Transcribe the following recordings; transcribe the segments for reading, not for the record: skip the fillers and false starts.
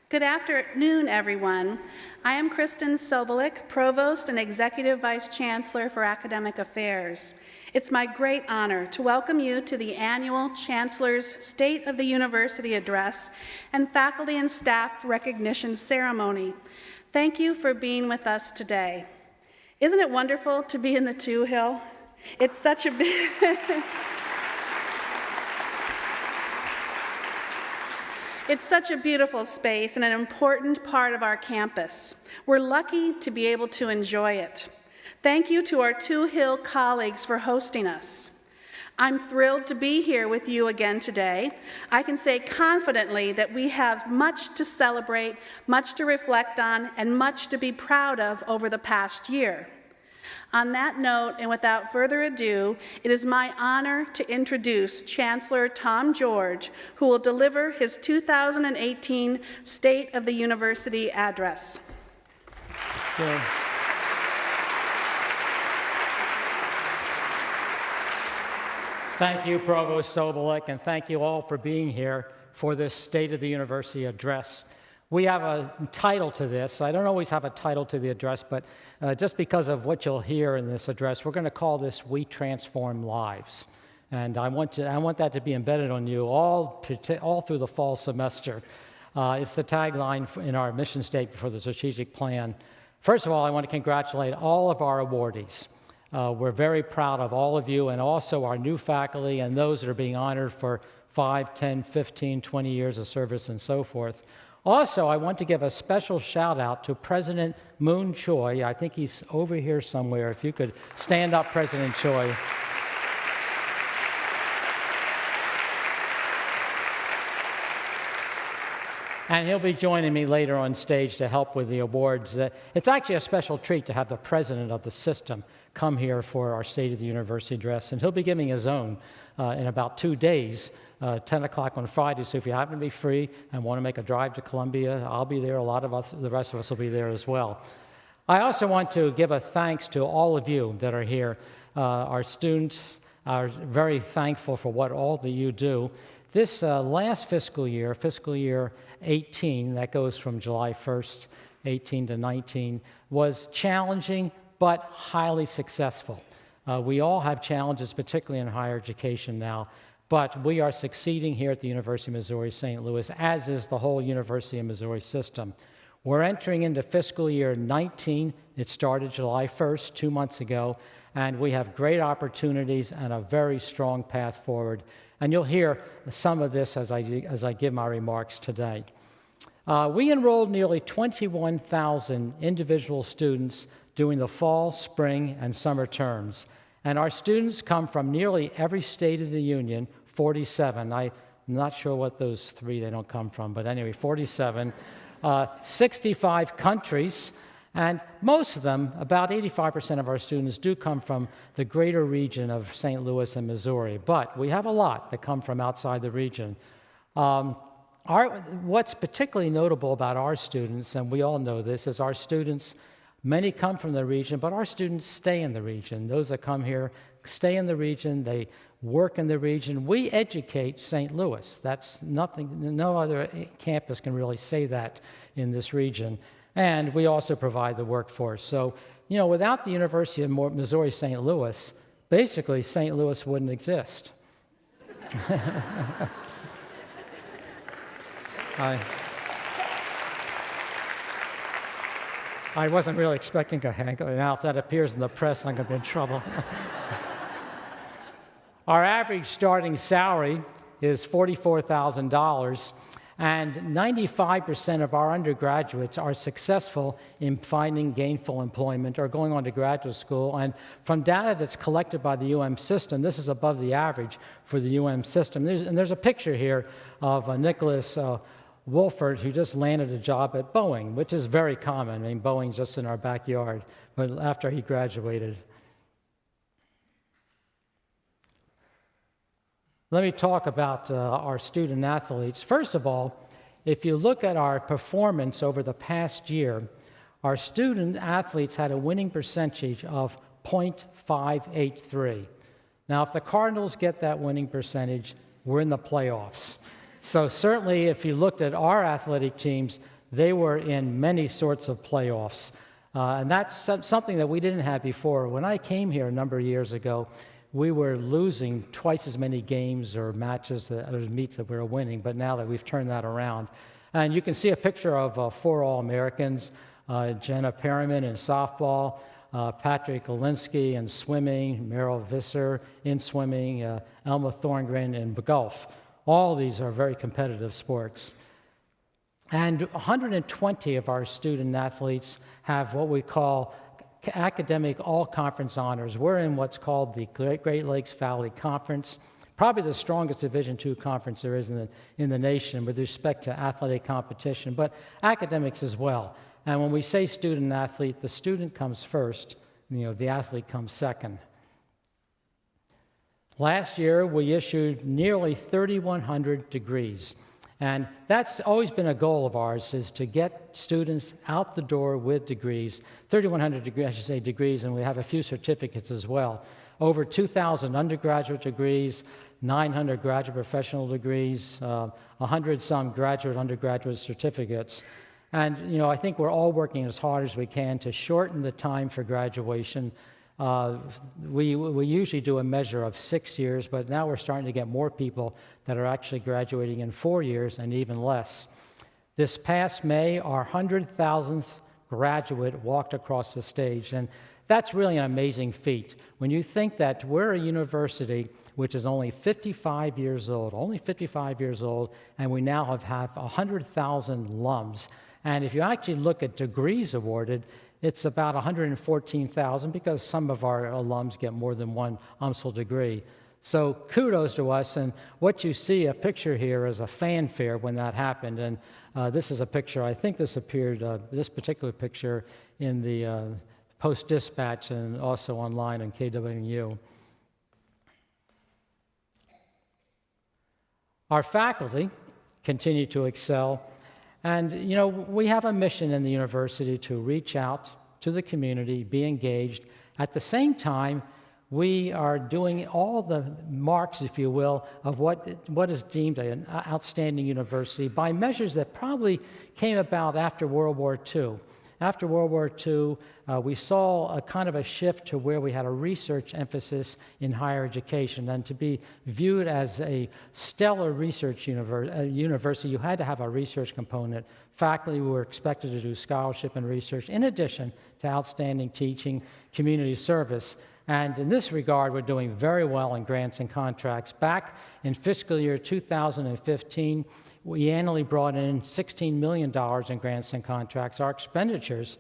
Good afternoon, everyone. I am Kristen Sobolik, Provost and Executive Vice Chancellor for Academic Affairs. It's my great honor to welcome you to the annual Chancellor's State of the University Address and Faculty and Staff Recognition Ceremony. Thank you for being with us today. Isn't it wonderful to be in the Touhill? It's such a big... It's such a beautiful space and an important part of our campus. We're lucky to be able to enjoy it. Thank you to our Touhill colleagues for hosting us. I'm thrilled to be here with you again today. I can say confidently that we have much to celebrate, much to reflect on, and much to be proud of over the past year. On that note, and without further ado, it is my honor to introduce Chancellor Tom George, who will deliver his 2018 State of the University Address. Good. Thank you, Provost Sobolik, and thank you all for being here for this State of the University Address. We have a title to this. I don't always have a title to the address, but just because of what you'll hear in this address, we're going to call this We Transform Lives. And I want that to be embedded on you all through the fall semester. It's the tagline in our mission statement for the strategic plan. First of all, I want to congratulate all of our awardees. We're very proud of all of you and also our new faculty and those that are being honored for 5, 10, 15, 20 years of service and so forth. Also, I want to give a special shout out to President Moon Choi. I think he's over here somewhere. If you could stand up, President Choi. And he'll be joining me later on stage to help with the awards. It's actually a special treat to have the president of the system come here for our State of the University address, and he'll be giving his own in about 2 days. 10 o'clock on Friday, so if you happen to be free and want to make a drive to Columbia, I'll be there. A lot of us, the rest of us will be there as well. I also want to give a thanks to all of you that are here. Our students are very thankful for what all that you do. This last fiscal year 18, that goes from July 1st, 18 to 19, was challenging but highly successful. We all have challenges, particularly in higher education now. But we are succeeding here at the University of Missouri St. Louis, as is the whole University of Missouri system. We're entering into fiscal year 19. It started July 1st, 2 months ago, and we have great opportunities and a very strong path forward. And you'll hear some of this as I give my remarks today. We enrolled nearly 21,000 individual students during the fall, spring, and summer terms. And our students come from nearly every state of the union, 47. I'm not sure what those 3 they don't come from, but anyway, 47. 65 countries, and most of them, about 85% of our students do come from the greater region of St. Louis and Missouri, but we have a lot that come from outside the region. What's particularly notable about our students, and we all know this, is our students, many come from the region, but our students stay in the region. Those that come here stay in the region, they work in the region. We educate St. Louis. That's nothing, no other campus can really say that in this region. And we also provide the workforce. So, you know, without the University of Missouri St. Louis, basically St. Louis wouldn't exist. I wasn't really expecting to hang out. Now, if that appears in the press, I'm going to be in trouble. Our average starting salary is $44,000, and 95% of our undergraduates are successful in finding gainful employment or going on to graduate school. And from data that's collected by the UM system, this is above the average for the UM system. There's a picture here of Nicholas Wolford, who just landed a job at Boeing, which is very common. I mean, Boeing's just in our backyard, but after he graduated. Let me talk about our student athletes. First of all, if you look at our performance over the past year, our student athletes had a winning percentage of .583. Now, if the Cardinals get that winning percentage, we're in the playoffs. So certainly, if you looked at our athletic teams, they were in many sorts of playoffs. And that's something that we didn't have before. When I came here a number of years ago, we were losing twice as many games or matches or meets that we were winning, but now that we've turned that around. And you can see a picture of 4 All-Americans, Jenna Perriman in softball, Patrick Olinsky in swimming, Meryl Visser in swimming, Elma Thorngren in golf. All of these are very competitive sports. And 120 of our student athletes have what we call academic all-conference honors. We're in what's called the Great Lakes Valley Conference, probably the strongest Division II conference there is in the nation with respect to athletic competition, but academics as well. And when we say student athlete, the student comes first, the athlete comes second. Last year, we issued nearly 3,100 degrees. And that's always been a goal of ours, is to get students out the door with degrees. 3,100 degrees, I should say, degrees, and we have a few certificates as well. Over 2,000 undergraduate degrees, 900 graduate professional degrees, 100-some graduate, undergraduate certificates. And, I think we're all working as hard as we can to shorten the time for graduation. We usually do a measure of 6 years, but now we're starting to get more people that are actually graduating in 4 years and even less. This past May, our 100,000th graduate walked across the stage, and that's really an amazing feat. When you think that we're a university which is only 55 years old, and we now have 100,000 alums. And if you actually look at degrees awarded, it's about 114,000 because some of our alums get more than one UMSL degree. So kudos to us, and what you see, a picture here, is a fanfare when that happened. And this is a picture, I think this appeared, this particular picture, in the Post-Dispatch and also online on KWMU. Our faculty continue to excel. And, we have a mission in the university to reach out to the community, be engaged. At the same time, we are doing all the marks, if you will, of what is deemed an outstanding university by measures that probably came about after World War II. After World War II, we saw a kind of a shift to where we had a research emphasis in higher education. And to be viewed as a stellar research university, you had to have a research component. Faculty were expected to do scholarship and research in addition to outstanding teaching, community service. And in this regard, we're doing very well in grants and contracts. Back in fiscal year 2015, we annually brought in $16 million in grants and contracts. Our expenditures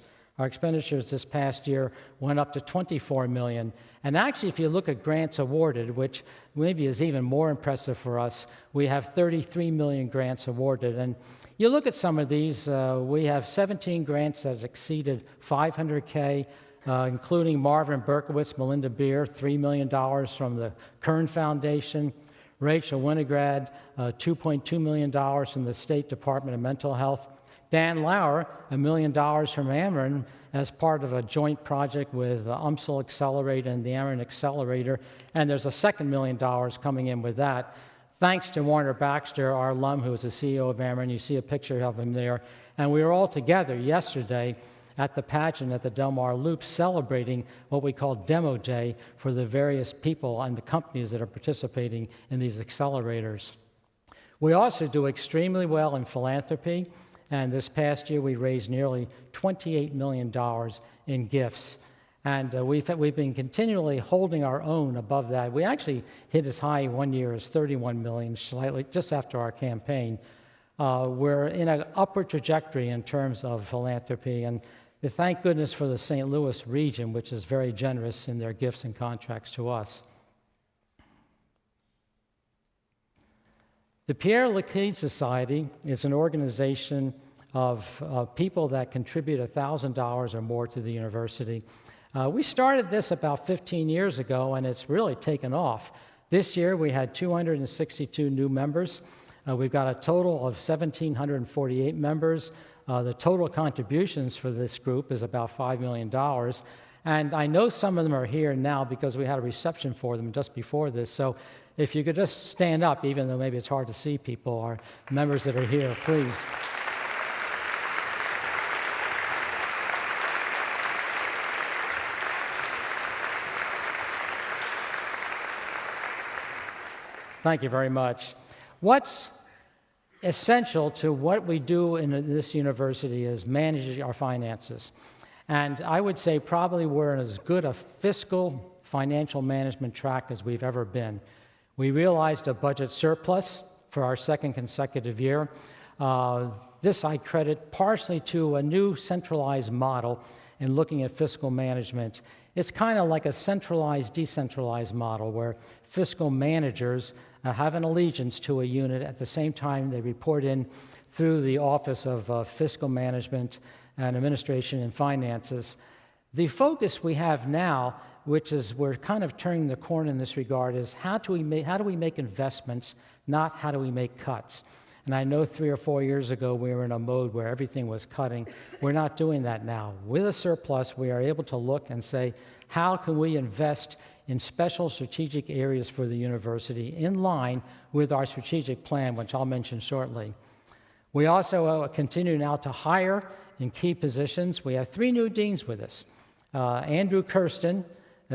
this past year went up to $24 million. And actually, if you look at grants awarded, which maybe is even more impressive for us, we have 33 million grants awarded. And you look at some of these, we have 17 grants that exceeded $500K, including Marvin Berkowitz, Melinda Beer, $3 million from the Kern Foundation, Rachel Winograd, $2.2 million from the State Department of Mental Health, Dan Lauer, $1 million from Ameren as part of a joint project with UMSL Accelerate and the Ameren Accelerator, and there's a second $1 million coming in with that. Thanks to Warner Baxter, our alum who is the CEO of Ameren. You see a picture of him there. And we were all together yesterday at the pageant at the Del Mar Loop celebrating what we call Demo Day for the various people and the companies that are participating in these accelerators. We also do extremely well in philanthropy, and this past year we raised nearly $28 million in gifts. And we've been continually holding our own above that. We actually hit as high one year as $31 million, slightly just after our campaign. We're in an upward trajectory in terms of philanthropy, and thank goodness for the St. Louis region, which is very generous in their gifts and contracts to us. The Pierre Laclede Society is an organization of people that contribute $1,000 or more to the university. We started this about 15 years ago, and it's really taken off. This year, we had 262 new members. We've got a total of 1,748 members. The total contributions for this group is about $5 million. And I know some of them are here now because we had a reception for them just before this. So if you could just stand up, even though maybe it's hard to see people, our members that are here, please. Thank you very much. What's essential to what we do in this university is manage our finances. And I would say probably we're in as good a fiscal financial management track as we've ever been. We realized a budget surplus for our second consecutive year. This I credit partially to a new centralized model in looking at fiscal management. It's kind of like a centralized, decentralized model where fiscal managers have an allegiance to a unit. At the same time, they report in through the Office of Fiscal Management and Administration and Finances. The focus we have now, which is we're kind of turning the corner in this regard, is how do we make investments, not how do we make cuts. And I know 3 or 4 years ago we were in a mode where everything was cutting. We're not doing that now. With a surplus, we are able to look and say, how can we invest in special strategic areas for the university in line with our strategic plan, which I'll mention shortly. We also continue now to hire in key positions. We have 3 new deans with us. Andrew Kirsten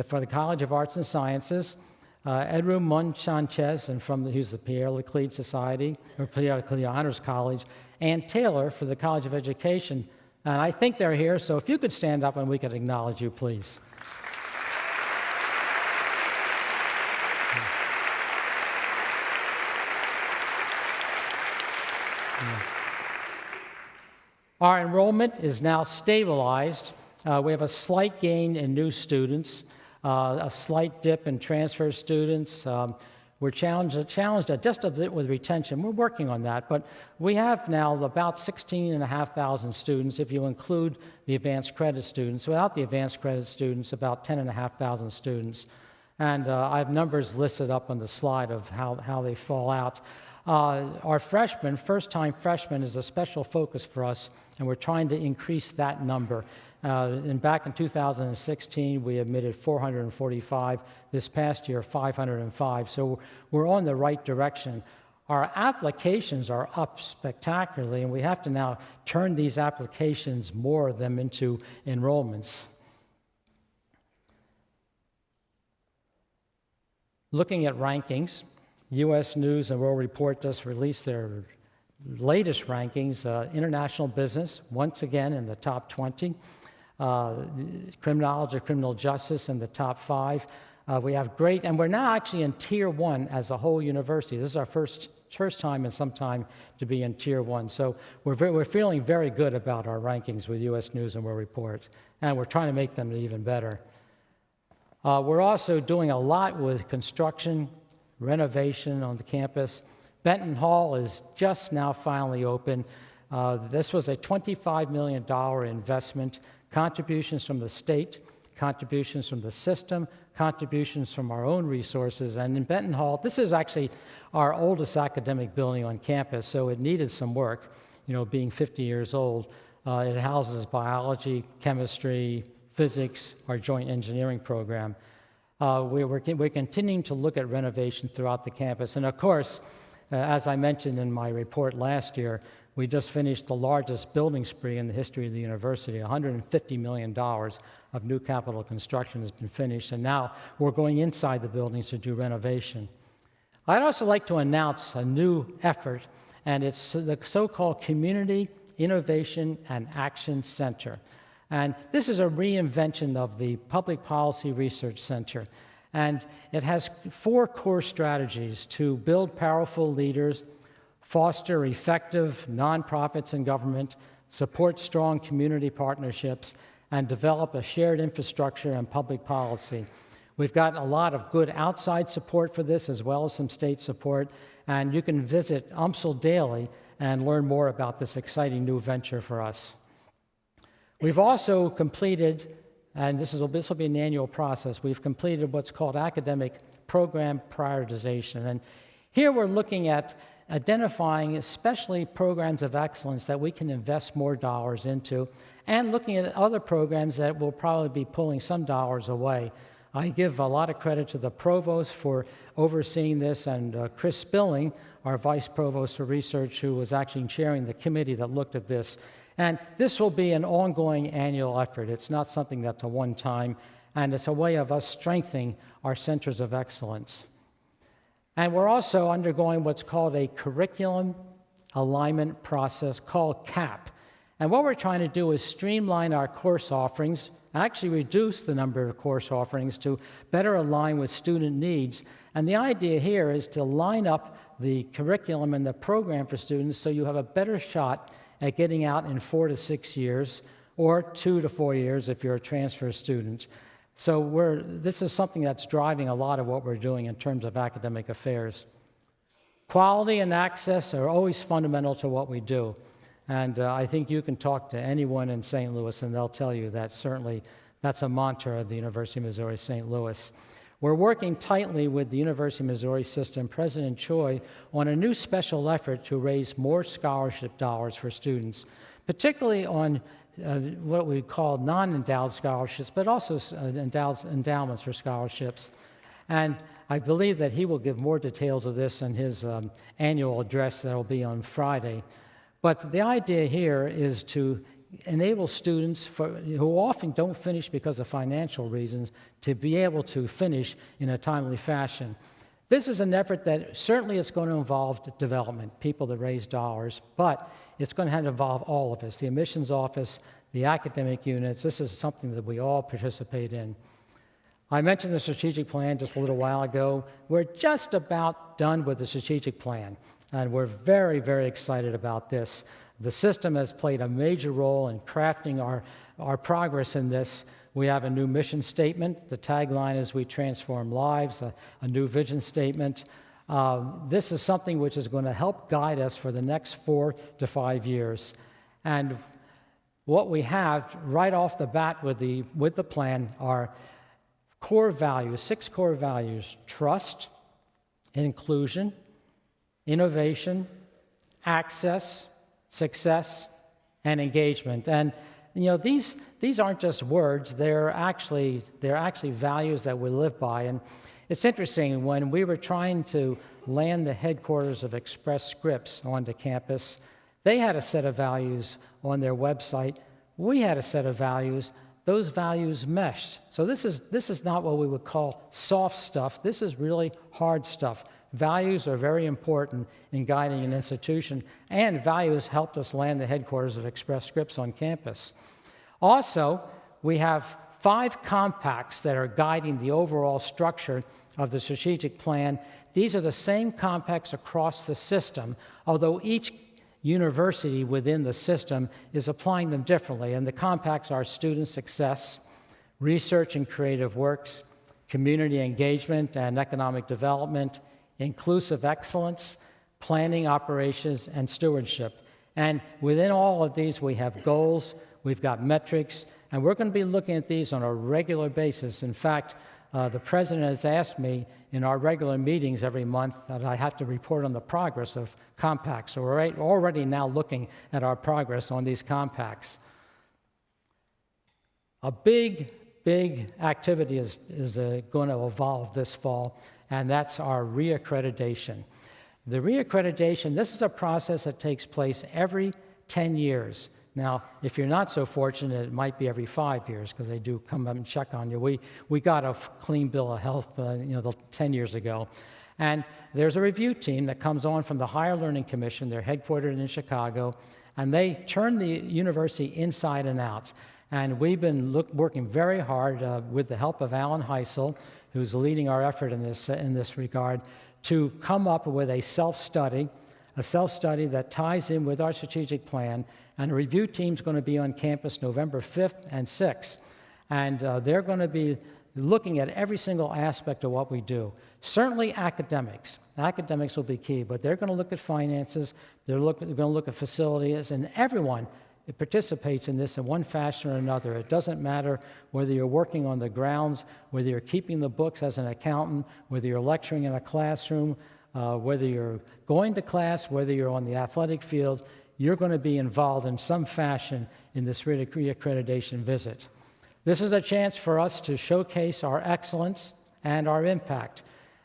for the College of Arts and Sciences, Edru Mon-Sanchez, and who's the Pierre Laclede Society, or Pierre Laclede Honors College, and Taylor for the College of Education. And I think they're here, so if you could stand up and we could acknowledge you, please. Our enrollment is now stabilized. We have a slight gain in new students, a slight dip in transfer students. We're challenged just a bit with retention. We're working on that, but we have now about 16,500 students if you include the advanced credit students. Without the advanced credit students, about 10,500 students. And I have numbers listed up on the slide of how they fall out. Our freshmen, first-time freshmen, is a special focus for us, and we're trying to increase that number. And back in 2016, we admitted 445. This past year, 505. So we're on the right direction. Our applications are up spectacularly, and we have to now turn these applications, more of them, into enrollments. Looking at rankings, U.S. News and World Report just released their latest rankings. International business, once again in the top 20. Criminology, criminal justice in the top 5. We have great, and we're now actually in Tier 1 as a whole university. This is our first time in some time to be in Tier 1. So we're feeling very good about our rankings with U.S. News and World Report, and we're trying to make them even better. We're also doing a lot with construction, renovation on the campus. Benton Hall is just now finally open. This was a $25 million investment, contributions from the state, contributions from the system, contributions from our own resources. And in Benton Hall, this is actually our oldest academic building on campus, so it needed some work, being 50 years old. It houses biology, chemistry, physics, our joint engineering program. We're continuing to look at renovation throughout the campus. And of course, as I mentioned in my report last year, we just finished the largest building spree in the history of the university. $150 million of new capital construction has been finished, and now we're going inside the buildings to do renovation. I'd also like to announce a new effort, and it's the so-called Community Innovation and Action Center. And this is a reinvention of the Public Policy Research Center. And it has 4 core strategies to build powerful leaders, foster effective nonprofits in government, support strong community partnerships, and develop a shared infrastructure and public policy. We've got a lot of good outside support for this, as well as some state support, and you can visit UMSL Daily and learn more about this exciting new venture for us. We've also completed, and this will be an annual process, we've completed what's called academic program prioritization. And here we're looking at identifying especially programs of excellence that we can invest more dollars into, and looking at other programs that will probably be pulling some dollars away. I give a lot of credit to the provost for overseeing this, and Chris Spilling, our vice provost for research, who was actually chairing the committee that looked at this. And this will be an ongoing annual effort. It's not something that's a one-time, and it's a way of us strengthening our centers of excellence. And we're also undergoing what's called a curriculum alignment process called CAP. And what we're trying to do is streamline our course offerings, actually reduce the number of course offerings to better align with student needs. And the idea here is to line up the curriculum and the program for students so you have a better shot at getting out in 4 to 6 years, or 2 to 4 years if you're a transfer student. So this is something that's driving a lot of what we're doing in terms of academic affairs. Quality and access are always fundamental to what we do. And I think you can talk to anyone in St. Louis and they'll tell you that certainly that's a mantra of the University of Missouri St. Louis. We're working tightly with the University of Missouri system, President Choi, on a new special effort to raise more scholarship dollars for students, particularly on what we call non-endowed scholarships, but also endowments for scholarships. And I believe that he will give more details of this in his annual address that will be on Friday. But the idea here is to enable students who often don't finish because of financial reasons to be able to finish in a timely fashion. This is an effort that certainly is going to involve development, people that raise dollars, but it's going to have to involve all of us, the admissions office, the academic units. This is something that we all participate in. I mentioned the strategic plan just a little while ago. We're just about done with the strategic plan, and we're very, very excited about this. The system has played a major role in crafting our progress in this. We have a new mission statement. The tagline is "We transform lives," a new vision statement. This is something which is going to help guide us for the next 4 to 5 years. And what we have right off the bat with the plan are core values, 6 core values: trust, inclusion, innovation, access, success, and engagement. And you know, these aren't just words, they're actually values that we live by. And it's interesting, when we were trying to land the headquarters of Express Scripts onto campus, they had a set of values on their website. We had a set of values. Those values meshed. So this is not what we would call soft stuff. This is really hard stuff. Values are very important in guiding an institution, and values helped us land the headquarters of Express Scripts on campus. Also, we have 5 compacts that are guiding the overall structure of the strategic plan. These are the same compacts across the system, although each university within the system is applying them differently. And the compacts are student success, research and creative works, community engagement and economic development, inclusive excellence, planning, operations, and stewardship. And within all of these, we have goals, we've got metrics, and we're going to be looking at these on a regular basis. In fact, the president has asked me in our regular meetings every month that I have to report on the progress of compacts. So we're already now looking at our progress on these compacts. A big activity is going to evolve this fall, and that's our reaccreditation. The reaccreditation, this is a process that takes place every 10 years. Now, if you're not so fortunate, it might be every 5 years, because they do come up and check on you. We got a clean bill of health 10 years ago. And there's a review team that comes on from the Higher Learning Commission. They're headquartered in Chicago, and they turn the university inside and out. And we've been working very hard with the help of Alan Heisel, who's leading our effort in this regard, to come up with a self-study that ties in with our strategic plan. And the review team's going to be on campus November 5th and 6th. And they're going to be looking at every single aspect of what we do. Certainly academics. Academics will be key, but they're going to look at finances, they're going to look at facilities, and everyone participates in this in one fashion or another. It doesn't matter whether you're working on the grounds, whether you're keeping the books as an accountant, whether you're lecturing in a classroom, whether you're going to class, whether you're on the athletic field, you're going to be involved in some fashion in this reaccreditation visit. This is a chance for us to showcase our excellence and our impact.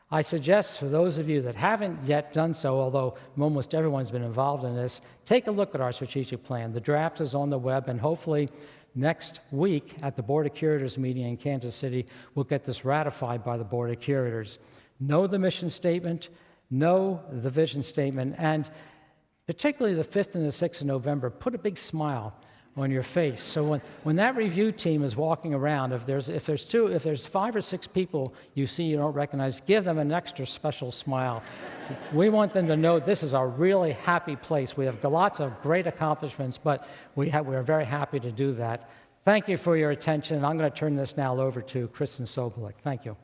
I suggest for those of you that haven't yet done so, although almost everyone's been involved in this, take a look at our strategic plan. The draft is on the web, and hopefully next week at the Board of Curators meeting in Kansas City, we'll get this ratified by the Board of Curators. Know the mission statement, know the vision statement, and particularly the 5th and the 6th of November, put a big smile on your face. So when that review team is walking around, if there's 5 or 6 people you see you don't recognize, give them an extra special smile. We want them to know this is a really happy place. We have lots of great accomplishments, but we're very happy to do that. Thank you for your attention. I'm going to turn this now over to Kristen Sobolik. Thank you.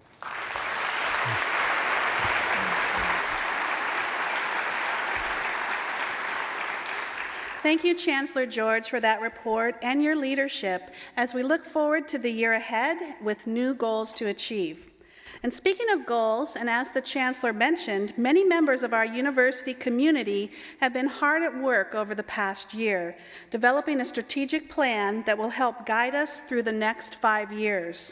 Thank you, Chancellor George, for that report and your leadership as we look forward to the year ahead with new goals to achieve. And speaking of goals, and as the Chancellor mentioned, many members of our university community have been hard at work over the past year, developing a strategic plan that will help guide us through the next 5 years.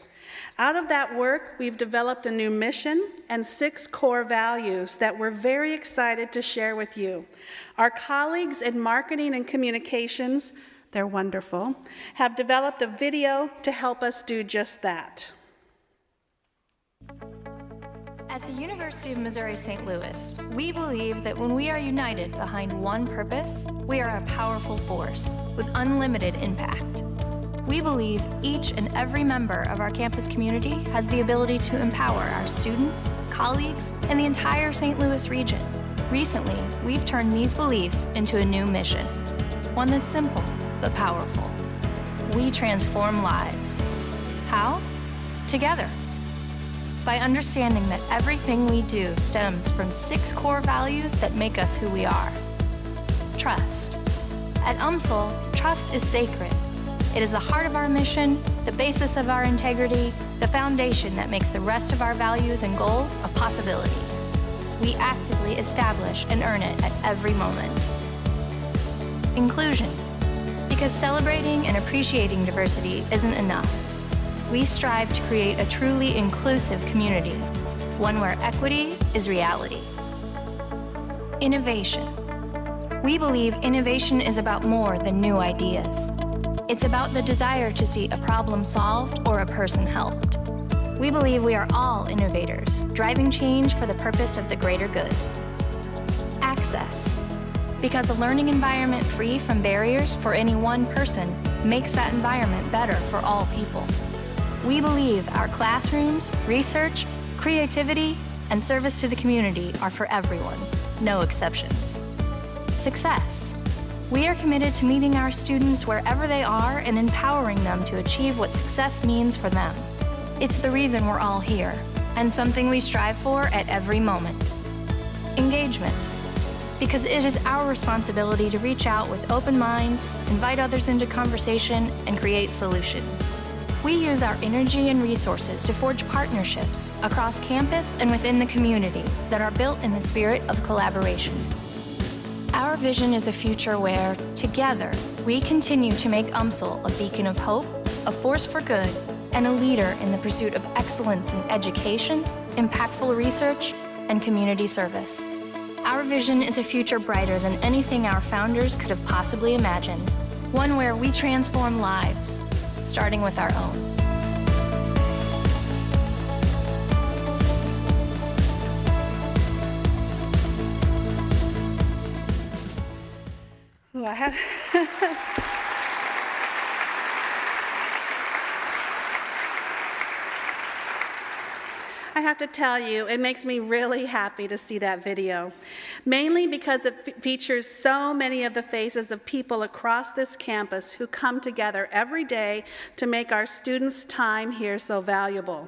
Out of that work, we've developed a new mission and 6 core values that we're very excited to share with you. Our colleagues in marketing and communications, they're wonderful, have developed a video to help us do just that. At the University of Missouri St. Louis, we believe that when we are united behind one purpose, we are a powerful force with unlimited impact. We believe each and every member of our campus community has the ability to empower our students, colleagues, and the entire St. Louis region. Recently, we've turned these beliefs into a new mission, one that's simple but powerful. We transform lives. How? Together. By understanding that everything we do stems from 6 core values that make us who we are. Trust. At UMSL, trust is sacred. It is the heart of our mission, the basis of our integrity, the foundation that makes the rest of our values and goals a possibility. We actively establish and earn it at every moment. Inclusion. Because celebrating and appreciating diversity isn't enough. We strive to create a truly inclusive community, one where equity is reality. Innovation. We believe innovation is about more than new ideas. It's about the desire to see a problem solved or a person helped. We believe we are all innovators, driving change for the purpose of the greater good. Access. Because a learning environment free from barriers for any one person makes that environment better for all people. We believe our classrooms, research, creativity, and service to the community are for everyone, no exceptions. Success. We are committed to meeting our students wherever they are and empowering them to achieve what success means for them. It's the reason we're all here, and something we strive for at every moment. Engagement. Because it is our responsibility to reach out with open minds, invite others into conversation, and create solutions. We use our energy and resources to forge partnerships across campus and within the community that are built in the spirit of collaboration. Our vision is a future where, together, we continue to make UMSL a beacon of hope, a force for good, and a leader in the pursuit of excellence in education, impactful research, and community service. Our vision is a future brighter than anything our founders could have possibly imagined, one where we transform lives, starting with our own. Ooh, I have I have to tell you, it makes me really happy to see that video, mainly because it features so many of the faces of people across this campus who come together every day to make our students' time here so valuable.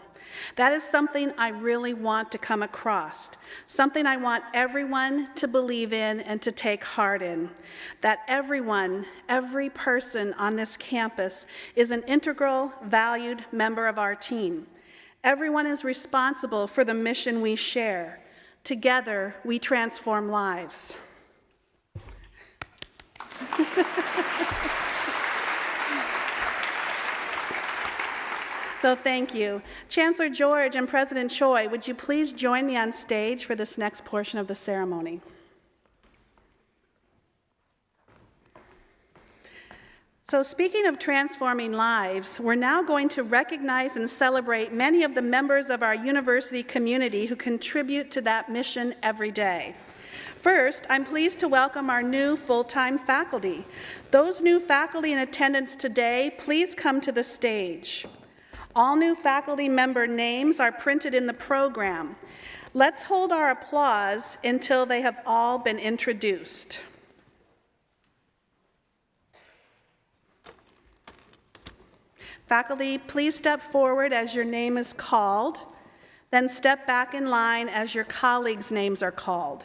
That is something I really want to come across, something I want everyone to believe in and to take heart in, that everyone, every person on this campus is an integral, valued member of our team. Everyone is responsible for the mission we share. Together, we transform lives. So thank you. Chancellor George and President Choi, would you please join me on stage for this next portion of the ceremony? So speaking of transforming lives, we're now going to recognize and celebrate many of the members of our university community who contribute to that mission every day. First, I'm pleased to welcome our new full-time faculty. Those new faculty in attendance today, please come to the stage. All new faculty member names are printed in the program. Let's hold our applause until they have all been introduced. Faculty, please step forward as your name is called, then step back in line as your colleagues' names are called.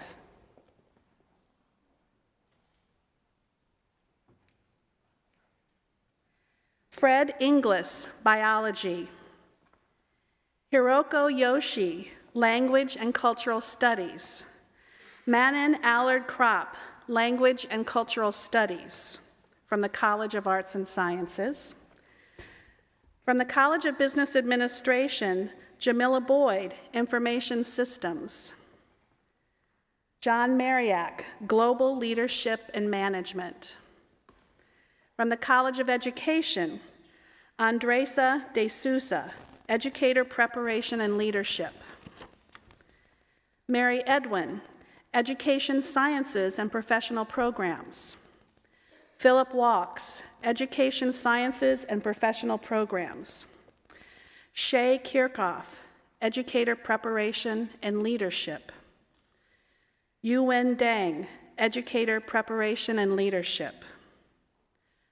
Fred Inglis, Biology. Hiroko Yoshi, Language and Cultural Studies. Manon Allard Kropp, Language and Cultural Studies, from the College of Arts and Sciences. From the College of Business Administration, Jamila Boyd, Information Systems. John Mariak, Global Leadership and Management. From the College of Education, Andresa de Sousa, Educator Preparation and Leadership. Mary Edwin, Education Sciences and Professional Programs. Philip Walks, Education Sciences and Professional Programs. Shay Kirchhoff, Educator Preparation and Leadership. Yuwen Deng, Educator Preparation and Leadership.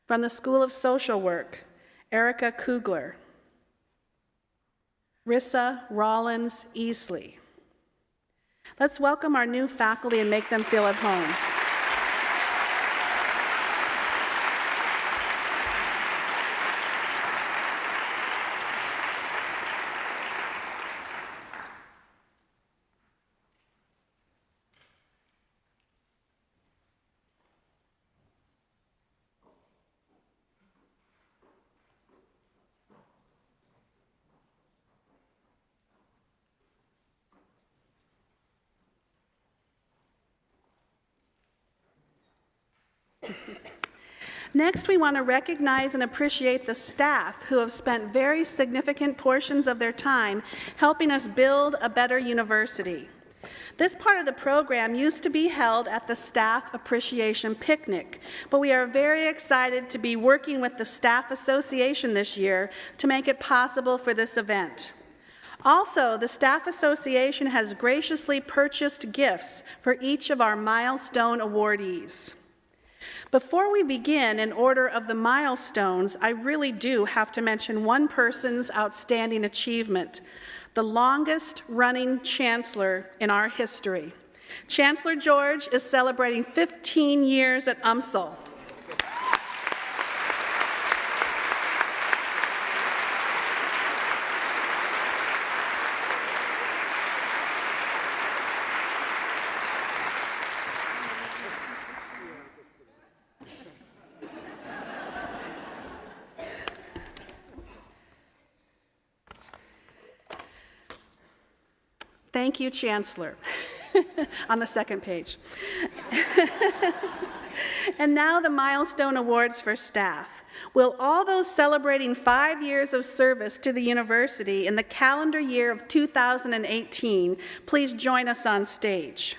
From the School of Social Work, Erica Kugler. Rissa Rollins Easley. Let's welcome our new faculty and make them feel at home. Next, we want to recognize and appreciate the staff who have spent very significant portions of their time helping us build a better university. This part of the program used to be held at the Staff Appreciation Picnic, but we are very excited to be working with the Staff Association this year to make it possible for this event. Also, the Staff Association has graciously purchased gifts for each of our milestone awardees. Before we begin in order of the milestones, I really do have to mention one person's outstanding achievement, the longest running chancellor in our history. Chancellor George is celebrating 15 years at UMSL. Thank you, Chancellor, on the second page. And now the milestone awards for staff. Will all those celebrating 5 years of service to the university in the calendar year of 2018 please join us on stage?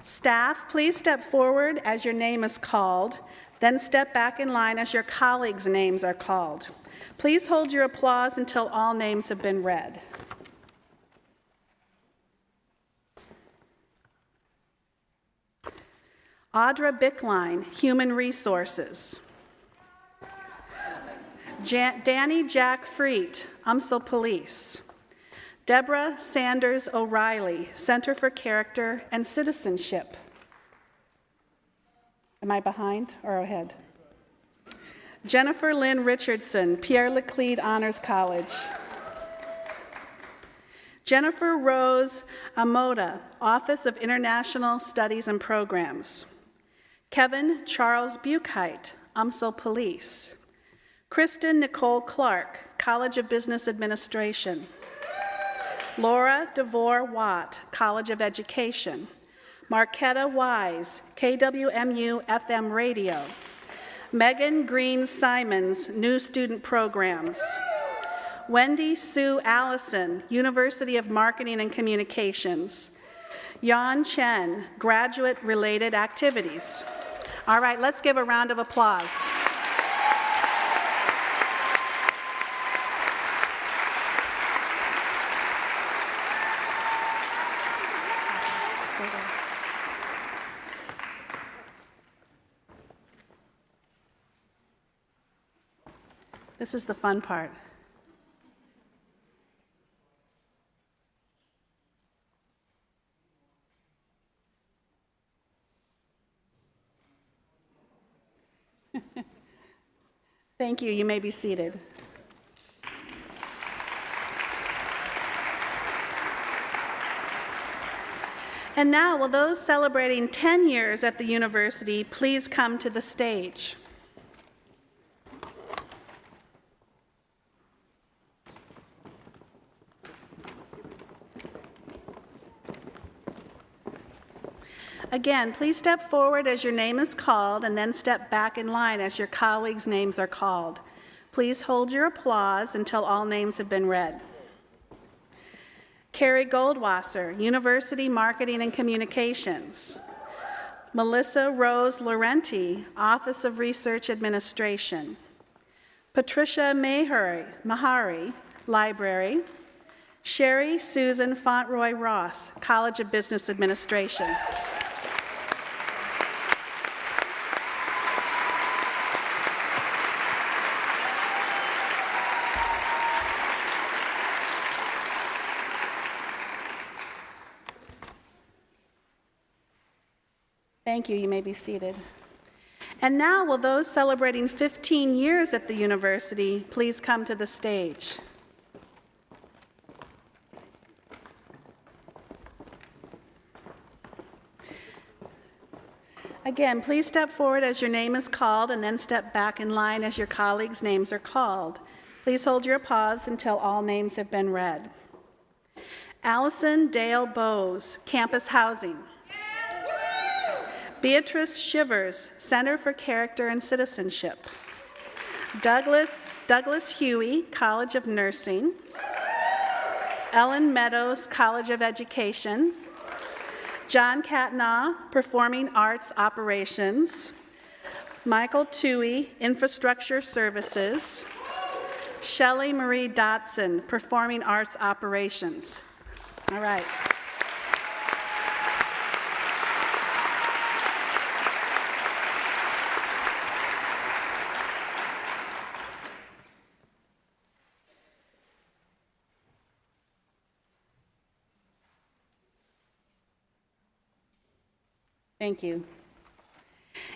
Staff, please step forward as your name is called. Then step back in line as your colleagues' names are called. Please hold your applause until all names have been read. Audra Bickline, Human Resources. Danny Jack Freet, UMSL Police. Deborah Sanders O'Reilly, Center for Character and Citizenship. Am I behind or ahead? Jennifer Lynn Richardson, Pierre Laclede Honors College. Jennifer Rose Amoda, Office of International Studies and Programs. Kevin Charles Buchheit, UMSL Police. Kristen Nicole Clark, College of Business Administration. Laura DeVore Watt, College of Education. Marquetta Wise, KWMU FM Radio. Megan Green Simons, New Student Programs. Wendy Sue Allison, University of Marketing and Communications. Yan Chen, Graduate-Related Activities. All right, let's give a round of applause. This is the fun part. Thank you. You may be seated. And now, will those celebrating 10 years at the university please come to the stage? Again, please step forward as your name is called and then step back in line as your colleagues' names are called. Please hold your applause until all names have been read. Carrie Goldwasser, University Marketing and Communications. Melissa Rose Laurenti, Office of Research Administration. Patricia Mahari, Library. Sherry Susan Fontroy Ross, College of Business Administration. Thank you. You may be seated. And now, will those celebrating 15 years at the university please come to the stage? Again, please step forward as your name is called and then step back in line as your colleagues' names are called. Please hold your applause until all names have been read. Allison Dale Bowes, Campus Housing. Beatrice Shivers, Center for Character and Citizenship. Douglas Huey, College of Nursing. Ellen Meadows, College of Education. John Catnaugh, Performing Arts Operations. Michael Toohey, Infrastructure Services. Shelley Marie Dotson, Performing Arts Operations. All right. Thank you.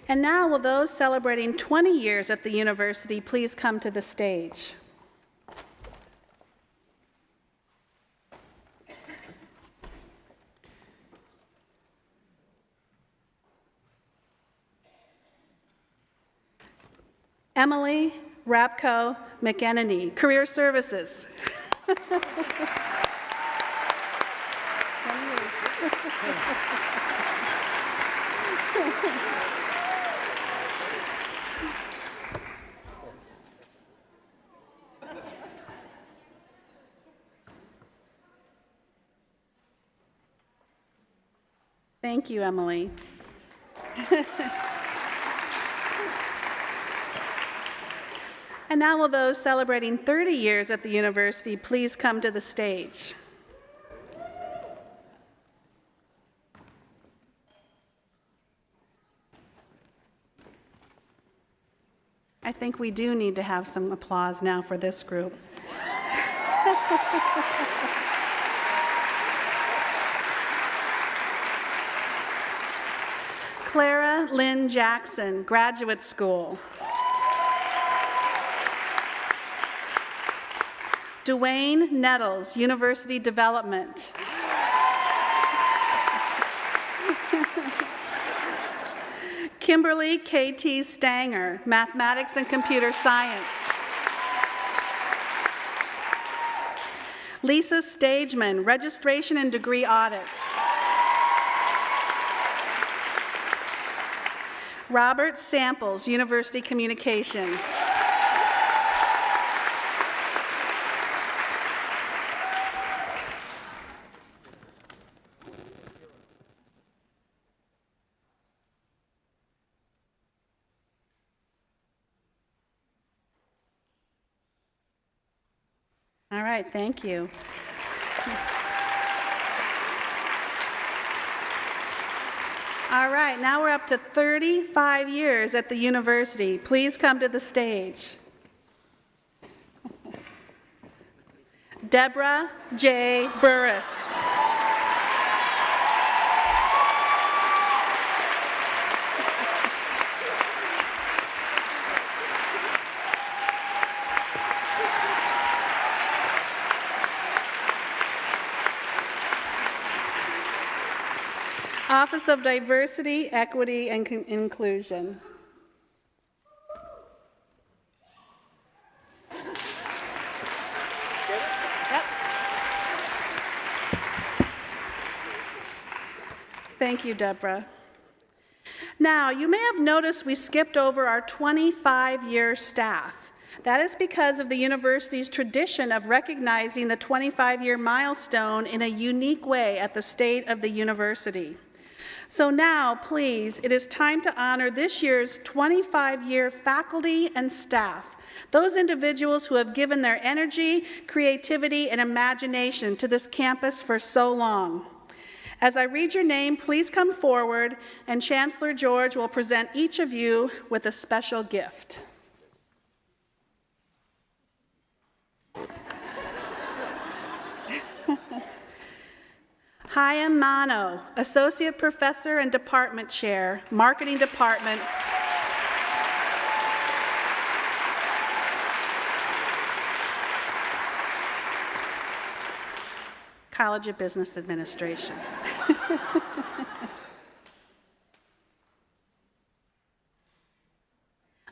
And now, will those celebrating 20 years at the university please come to the stage? Emily Rapko McEnany, Career Services. Thank you, Emily. And now, will those celebrating 30 years at the university please come to the stage? I think we do need to have some applause now for this group. Clara Lynn Jackson, Graduate School. Dwayne Nettles, University Development. Kimberly K.T. Stanger, Mathematics and Computer Science. Lisa Stageman, Registration and Degree Audit. Robert Samples, University Communications. All right, thank you. All right, now we're up to 35 years at the university. Please come to the stage. Deborah J. Burris. Office of Diversity, Equity, and Inclusion. Yep. Thank you, Deborah. Now, you may have noticed we skipped over our 25-year staff. That is because of the university's tradition of recognizing the 25-year milestone in a unique way at the state of the university. So now, please, it is time to honor this year's 25-year faculty and staff, those individuals who have given their energy, creativity, and imagination to this campus for so long. As I read your name, please come forward, and Chancellor George will present each of you with a special gift. Hayam Mano, Associate Professor and Department Chair, Marketing Department. College of Business Administration.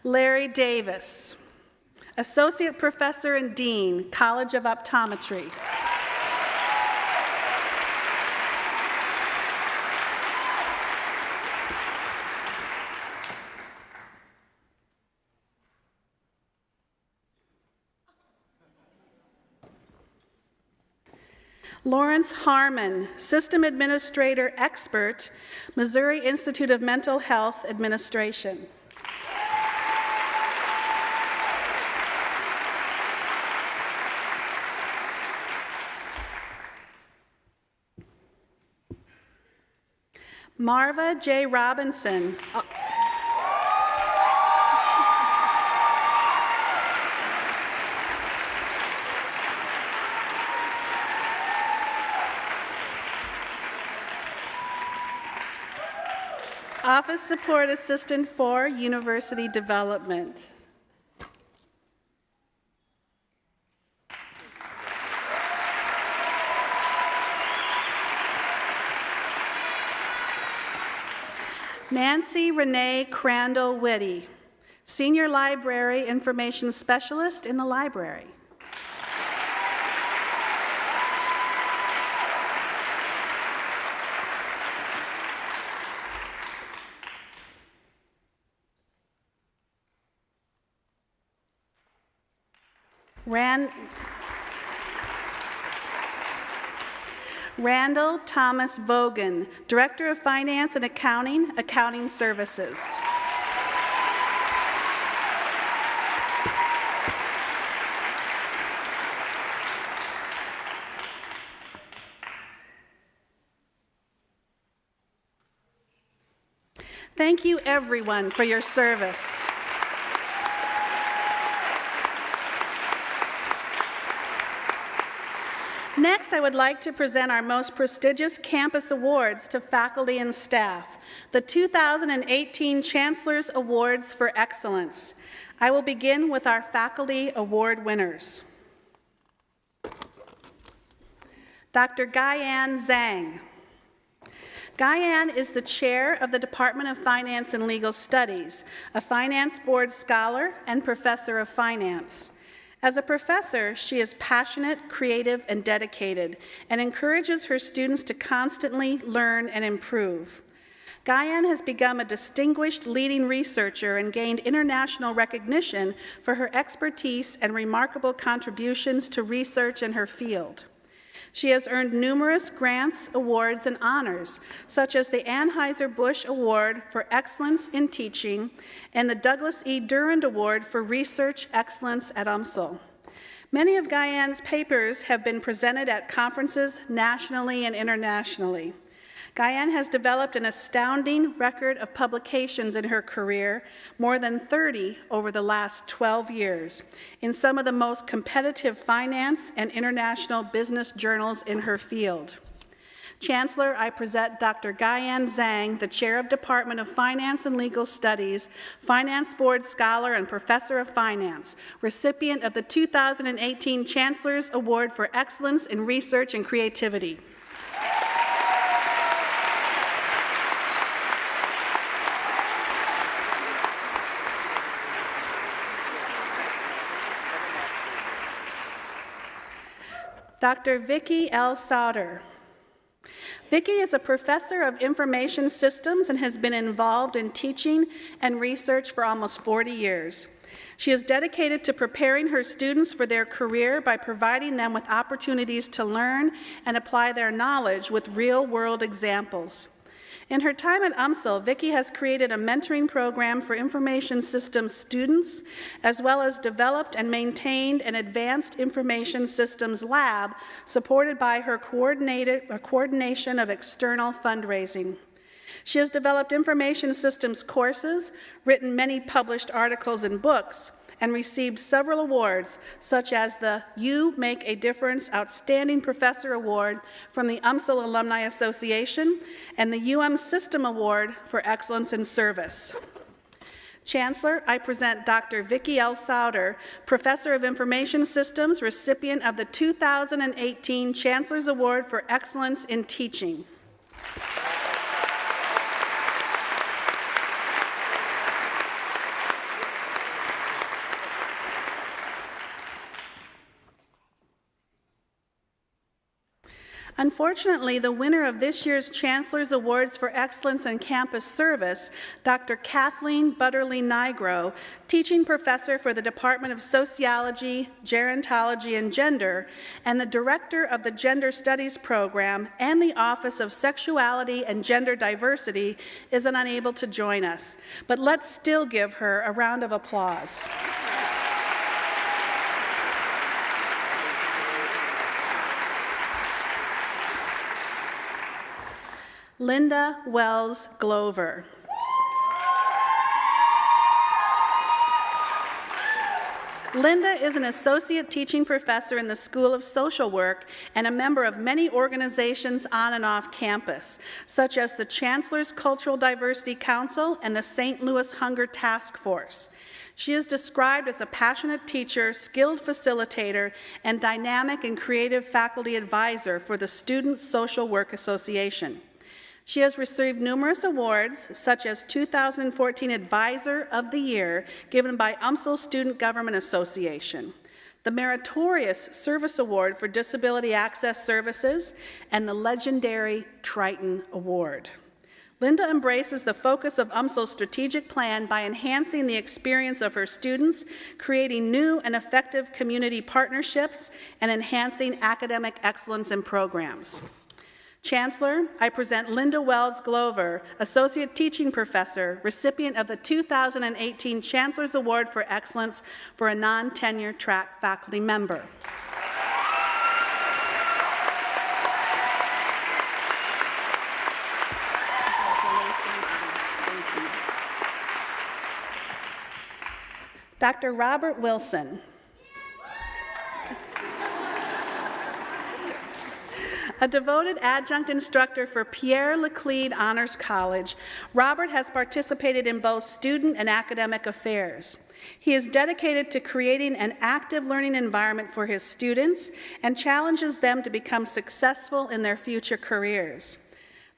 Larry Davis, Associate Professor and Dean, College of Optometry. Lawrence Harmon, System Administrator Expert, Missouri Institute of Mental Health Administration. Marva J. Robinson, Office Support Assistant for University Development. Nancy Renee Crandall Whitty, Senior Library Information Specialist in the library. Randall Thomas Vogan, Director of Finance and Accounting, Accounting Services. Thank you, everyone, for your service. Next, I would like to present our most prestigious campus awards to faculty and staff, the 2018 Chancellor's Awards for Excellence. I will begin with our faculty award winners. Dr. Guyan Zhang. Guyan is the chair of the Department of Finance and Legal Studies, a Finance Board scholar and professor of finance. As a professor, she is passionate, creative, and dedicated, and encourages her students to constantly learn and improve. Guyan has become a distinguished leading researcher and gained international recognition for her expertise and remarkable contributions to research in her field. She has earned numerous grants, awards, and honors, such as the Anheuser-Busch Award for Excellence in Teaching and the Douglas E. Durand Award for Research Excellence at UMSL. Many of Guyan's papers have been presented at conferences nationally and internationally. Guyan has developed an astounding record of publications in her career, more than 30 over the last 12 years, in some of the most competitive finance and international business journals in her field. Chancellor, I present Dr. Guyan Zhang, the Chair of Department of Finance and Legal Studies, Finance Board Scholar and Professor of Finance, recipient of the 2018 Chancellor's Award for Excellence in Research and Creativity. Dr. Vicki L. Sauter. Vicki is a professor of information systems and has been involved in teaching and research for almost 40 years. She is dedicated to preparing her students for their career by providing them with opportunities to learn and apply their knowledge with real-world examples. In her time at UMSL, Vicki has created a mentoring program for information systems students, as well as developed and maintained an advanced information systems lab supported by her coordination of external fundraising. She has developed information systems courses, written many published articles and books, and received several awards, such as the You Make a Difference Outstanding Professor Award from the UMSL Alumni Association and the System Award for Excellence in Service. Chancellor, I present Dr. Vicki L. Sauter, Professor of Information Systems, recipient of the 2018 Chancellor's Award for Excellence in Teaching. Unfortunately, the winner of this year's Chancellor's Awards for Excellence in Campus Service, Dr. Kathleen Butterly-Nigro, teaching professor for the Department of Sociology, Gerontology, and Gender, and the director of the Gender Studies Program and the Office of Sexuality and Gender Diversity, is unable to join us. But let's still give her a round of applause. Linda Wells Glover. Linda is an associate teaching professor in the School of Social Work and a member of many organizations on and off campus, such as the Chancellor's Cultural Diversity Council and the St. Louis Hunger Task Force. She is described as a passionate teacher, skilled facilitator, and dynamic and creative faculty advisor for the Student Social Work Association. She has received numerous awards, such as 2014 Advisor of the Year, given by UMSL Student Government Association, the Meritorious Service Award for Disability Access Services, and the legendary Triton Award. Linda embraces the focus of UMSL's strategic plan by enhancing the experience of her students, creating new and effective community partnerships, and enhancing academic excellence in programs. Chancellor, I present Linda Wells Glover, Associate Teaching Professor, recipient of the 2018 Chancellor's Award for Excellence for a non-tenure track faculty member. Dr. Robert Wilson. A devoted adjunct instructor for Pierre Laclede Honors College, Robert has participated in both student and academic affairs. He is dedicated to creating an active learning environment for his students and challenges them to become successful in their future careers.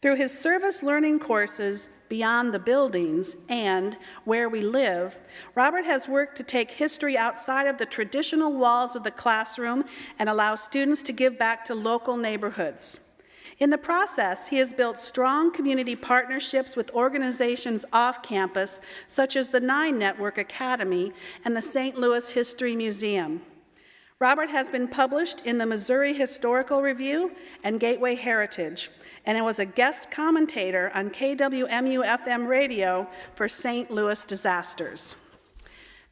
Through his service learning courses, Beyond the Buildings and Where We Live, Robert has worked to take history outside of the traditional walls of the classroom and allow students to give back to local neighborhoods. In the process, he has built strong community partnerships with organizations off campus, such as the 9 Network Academy and the St. Louis History Museum. Robert has been published in the Missouri Historical Review and Gateway Heritage, and was a guest commentator on KWMU-FM radio for St. Louis disasters.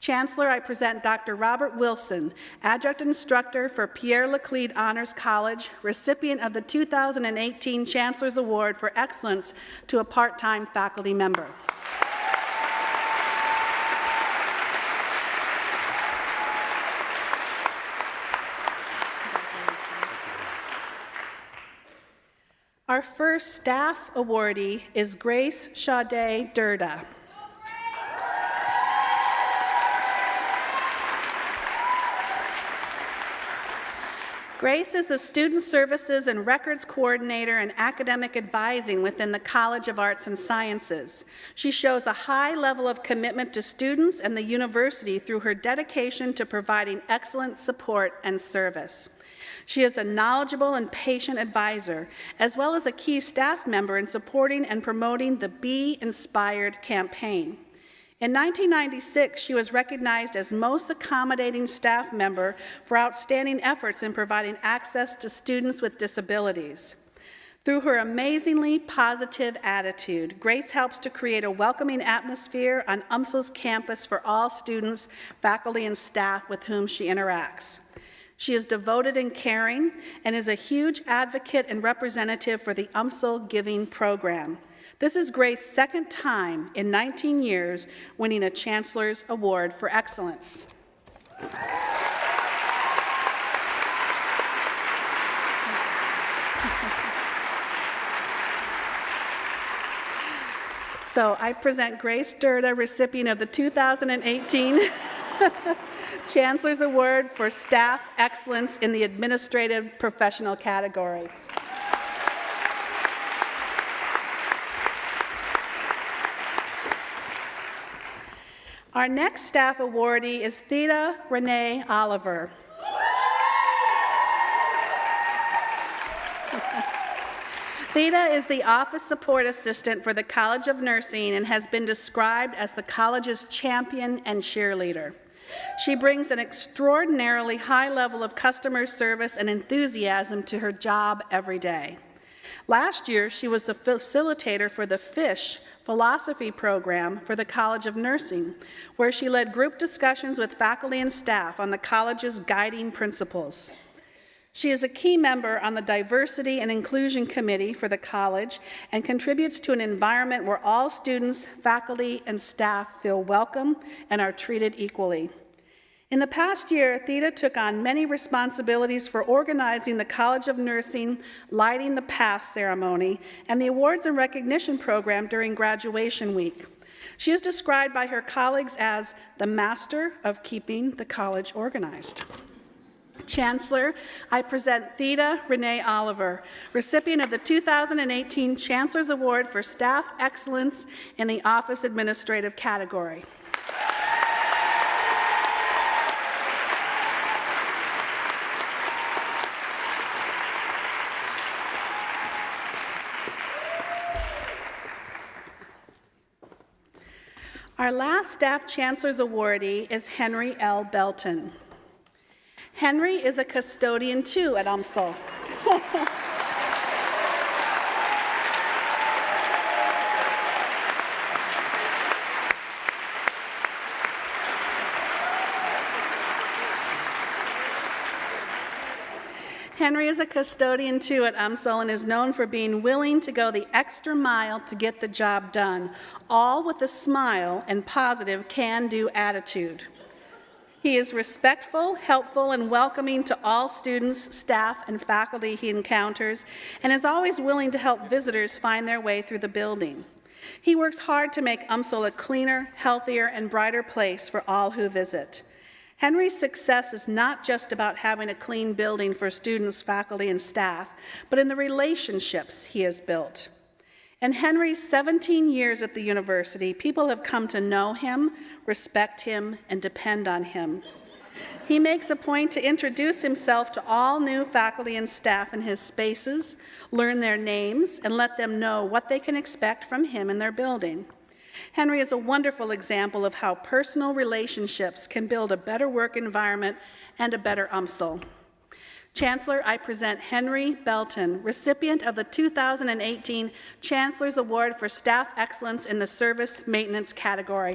Chancellor, I present Dr. Robert Wilson, Adjunct Instructor for Pierre Laclede Honors College, recipient of the 2018 Chancellor's Award for Excellence to a part-time faculty member. Our first staff awardee is Grace Sade Durda. Grace is a Student Services and Records Coordinator and Academic Advising within the College of Arts and Sciences. She shows a high level of commitment to students and the university through her dedication to providing excellent support and service. She is a knowledgeable and patient advisor, as well as a key staff member in supporting and promoting the Be Inspired campaign. In 1996, she was recognized as most accommodating staff member for outstanding efforts in providing access to students with disabilities. Through her amazingly positive attitude, Grace helps to create a welcoming atmosphere on UMSL's campus for all students, faculty, and staff with whom she interacts. She is devoted and caring and is a huge advocate and representative for the UMSL Giving Program. This is Grace's second time in 19 years winning a Chancellor's Award for Excellence. So I present Grace Durda, recipient of the 2018 Chancellor's Award for Staff Excellence in the Administrative Professional category. Our next staff awardee is Theda Renee Oliver. Theda is the Office Support Assistant for the College of Nursing and has been described as the college's champion and cheerleader. She brings an extraordinarily high level of customer service and enthusiasm to her job every day. Last year, she was the facilitator for the FISH philosophy program for the College of Nursing, where she led group discussions with faculty and staff on the college's guiding principles. She is a key member on the Diversity and Inclusion Committee for the college and contributes to an environment where all students, faculty, and staff feel welcome and are treated equally. In the past year, Theda took on many responsibilities for organizing the College of Nursing Lighting the Path ceremony and the Awards and Recognition program during graduation week. She is described by her colleagues as the master of keeping the college organized. Chancellor, I present Theda Renee Oliver, recipient of the 2018 Chancellor's Award for Staff Excellence in the Office Administrative category. Our last Staff Chancellor's awardee is Henry L. Belton. Henry is a custodian, too, at UMSL. Henry is a custodian, too, at UMSL and is known for being willing to go the extra mile to get the job done, all with a smile and positive can-do attitude. He is respectful, helpful, and welcoming to all students, staff, and faculty he encounters, and is always willing to help visitors find their way through the building. He works hard to make UMSL a cleaner, healthier, and brighter place for all who visit. Henry's success is not just about having a clean building for students, faculty, and staff, but in the relationships he has built. In Henry's 17 years at the university, people have come to know him, respect him, and depend on him. He makes a point to introduce himself to all new faculty and staff in his spaces, learn their names, and let them know what they can expect from him in their building. Henry is a wonderful example of how personal relationships can build a better work environment and a better UMSL. Chancellor, I present Henry Belton, recipient of the 2018 Chancellor's Award for Staff Excellence in the Service Maintenance category.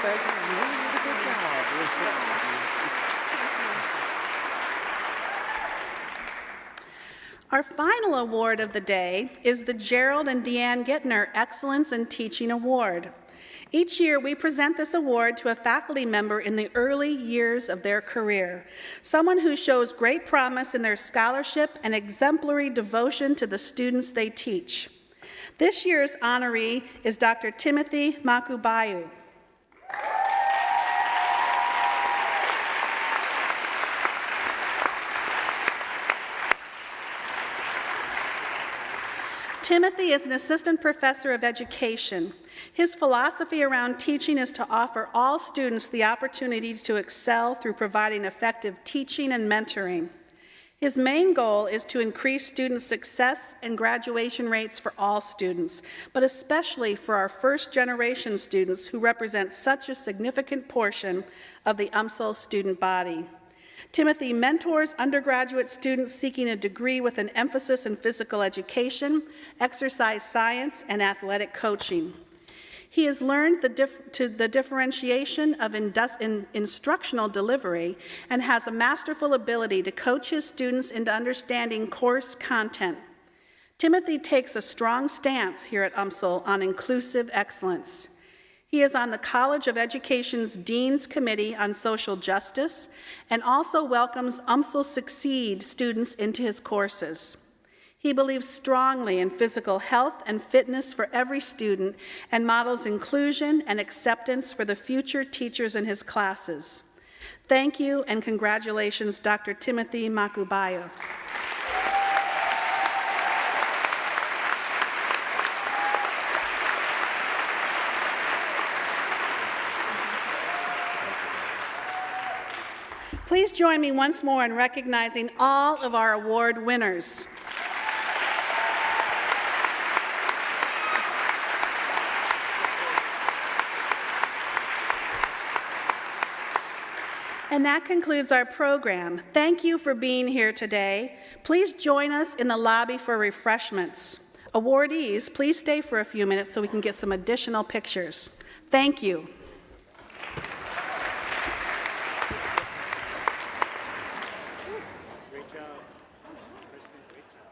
Thank you. You really did a good job. Our final award of the day is the Gerald and Deanne Gittner Excellence in Teaching Award. Each year, we present this award to a faculty member in the early years of their career, someone who shows great promise in their scholarship and exemplary devotion to the students they teach. This year's honoree is Dr. Timothy Makubayu. Timothy is an assistant professor of education. His philosophy around teaching is to offer all students the opportunity to excel through providing effective teaching and mentoring. His main goal is to increase student success and graduation rates for all students, but especially for our first-generation students who represent such a significant portion of the UMSL student body. Timothy mentors undergraduate students seeking a degree with an emphasis in physical education, exercise science, and athletic coaching. He has learned the differentiation of instructional delivery and has a masterful ability to coach his students into understanding course content. Timothy takes a strong stance here at UMSL on inclusive excellence. He is on the College of Education's Dean's Committee on Social Justice and also welcomes UMSL Succeed students into his courses. He believes strongly in physical health and fitness for every student and models inclusion and acceptance for the future teachers in his classes. Thank you and congratulations, Dr. Timothy Makubayu. Please join me once more in recognizing all of our award winners. And that concludes our program. Thank you for being here today. Please join us in the lobby for refreshments. Awardees, please stay for a few minutes so we can get some additional pictures. Thank you. Great job. Kristen, great job.